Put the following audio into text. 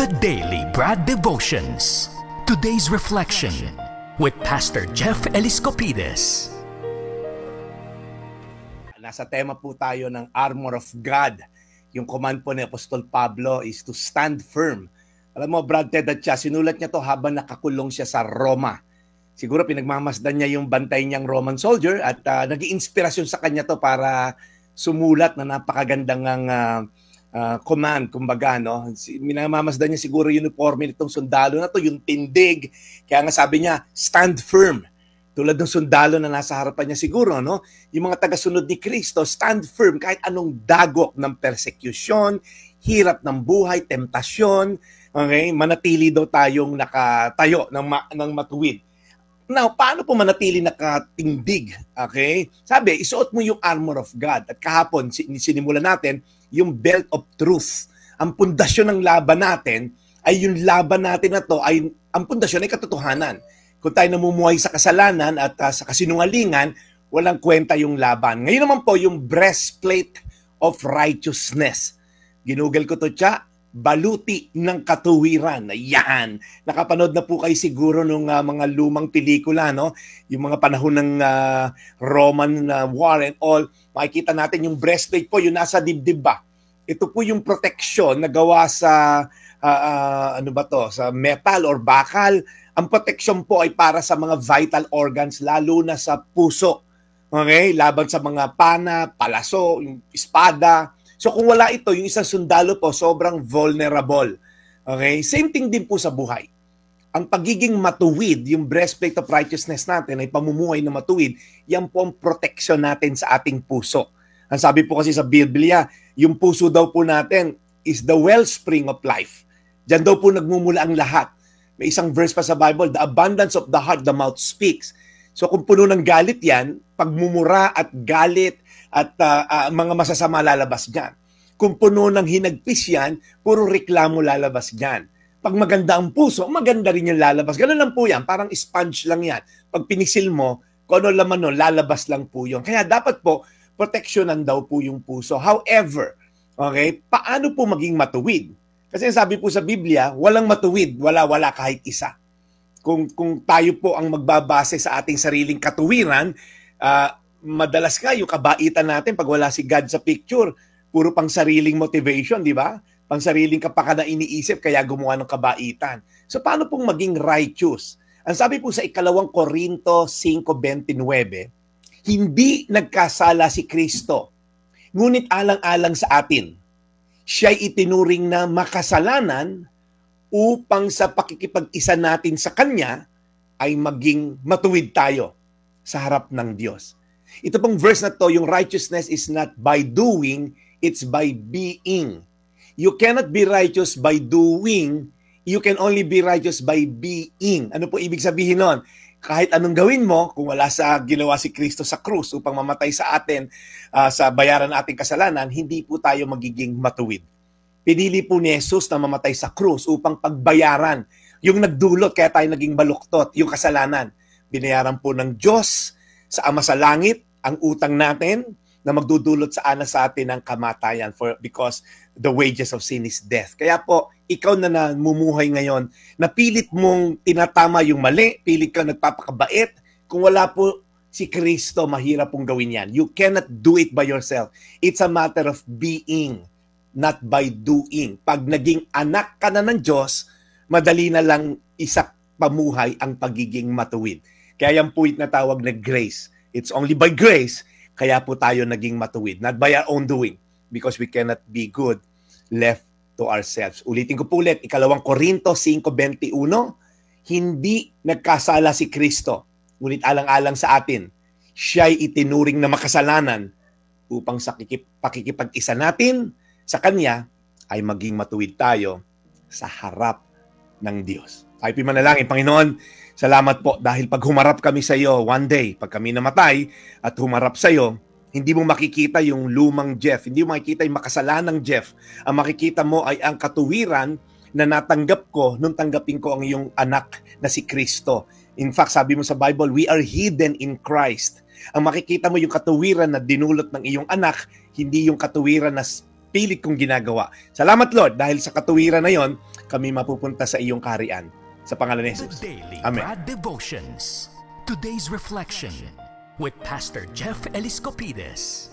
The Daily Brad Devotions. Today's reflection with Pastor Jeff Eliscopides. Nasa tema po tayo ng Armor of God. Yung command po ni Apostol Pablo is to stand firm. Alam mo, Brad, Ted at siya, sinulat niya to habang nakakulong siya sa Roma. Siguro pinagmamasdan niya yung bantay niyang Roman soldier at naging inspirasyon sa kanya to para sumulat na napakagandang command, kumbaga, no? Minamamasdan niya siguro yung uniforme nitong sundalo na to, yung tindig. Kaya nga sabi niya, stand firm. Tulad ng sundalo na nasa harapan niya siguro, no? Yung mga tagasunod ni Kristo, stand firm kahit anong dagok ng persecution, hirap ng buhay, temptasyon, okay? Manatili daw tayong nakatayo ng matuwid. Now, paano po manatili nakatindig? Okay? Sabi, isuot mo yung armor of God. At kahapon, sinimulan natin yung belt of truth. Ang pundasyon ng laban natin ay yung laban natin na to ay, ang pundasyon ay katotohanan. Kung tayo namumuhay sa kasalanan at sa kasinungalingan, walang kwenta yung laban. Ngayon naman po, yung breastplate of righteousness. Ginugol ko to, siya, baluti ng katuwiran. Yan. Nakapanood na po kayo siguro nung mga lumang pelikula, no? Yung mga panahon ng Roman War and all. Makikita natin yung breastplate po, yung nasa dibdib ba. Ito po yung protection na gawa sa sa metal or bakal. Ang protection po ay para sa mga vital organs, lalo na sa puso. Okay? Laban sa mga pana, palaso, yung espada. So kung wala ito, yung isang sundalo po, sobrang vulnerable. Okay? Same thing din po sa buhay. Ang pagiging matuwid, yung breastplate of righteousness natin ay pamumuhay na matuwid, yan po ang protection natin sa ating puso. Ang sabi po kasi sa Biblia, yung puso daw po natin is the wellspring of life. Diyan daw po nagmumula ang lahat. May isang verse pa sa Bible, the abundance of the heart, the mouth speaks. So kung puno ng galit yan, pagmumura at galit at mga masasama lalabas dyan. Kung puno ng hinagpis yan, puro reklamo lalabas dyan. Pag maganda ang puso, maganda rin yung lalabas. Ganun lang po yan, parang sponge lang yan. Pag pinisil mo, kung ano laman nun, lalabas lang po yun. Kaya dapat po, proteksyonan daw po yung puso. However, okay, paano po maging matuwid? Kasi sabi po sa Biblia, walang matuwid, wala kahit isa. Kung tayo po ang magbabase sa ating sariling katuwiran, madalas nga yung kabaitan natin pag wala si God sa picture, puro pang sariling motivation, di ba? Pang sariling kapakanan iniisip, kaya gumawa ng kabaitan. So paano pong maging righteous? Ang sabi po sa 2 Korinto 5:29, hindi nagkasala si Kristo, ngunit alang-alang sa atin. Siya'y itinuring na makasalanan upang sa pakikipag-isa natin sa Kanya ay maging matuwid tayo sa harap ng Diyos. Ito pong verse na to, yung righteousness is not by doing, it's by being. You cannot be righteous by doing, you can only be righteous by being. Ano po ibig sabihin nun? Kahit anong gawin mo, kung wala sa ginawa si Kristo sa krus upang mamatay sa atin, sa bayaran ating kasalanan, hindi po tayo magiging matuwid. Pinili po ni Jesus na mamatay sa krus upang pagbayaran yung nagdulot kaya tayo naging baluktot, yung kasalanan. Binayaran po ng Diyos sa Ama sa Langit ang utang natin na magdudulot sa atin ng kamatayan because the wages of sin is death. Kaya po, ikaw na namumuhay ngayon, na pilit mong tinatama yung mali, pilit kang nagpapakabait, kung wala po si Kristo, mahirap pong gawin yan. You cannot do it by yourself. It's a matter of being, not by doing. Pag naging anak ka na ng Diyos, madali na lang isak pamuhay ang pagiging matuwid. Kaya yung point na tawag na grace. It's only by grace kaya po tayo naging matuwid. Not by our own doing. Because we cannot be good left to ourselves. Ulitin ko po ulit, 2 Korinto 5:21, hindi nagkasala si Kristo, ngunit alang-alang sa atin, siya'y itinuring na makasalanan upang sa pakikipag-isa natin sa Kanya ay maging matuwid tayo sa harap ng Diyos. Tayo po'y manalangin. Panginoon, salamat po dahil pag humarap kami sa iyo one day, pag kami namatay at humarap sa iyo, hindi mo makikita yung lumang Jeff, hindi mo makikita yung makasalanang Jeff. Ang makikita mo ay ang katuwiran na natanggap ko nung tanggapin ko ang iyong anak na si Kristo. In fact, sabi mo sa Bible, we are hidden in Christ. Ang makikita mo yung katuwiran na dinulot ng iyong anak, hindi yung katuwiran na pilit kong ginagawa. Salamat Lord dahil sa katuwiran na yon, kami mapupunta sa iyong kaharian. Sa pangalan ni The Jesus. Daily Amen. Brad Devotions. Today's Reflection with Pastor Jeff Eliscopides.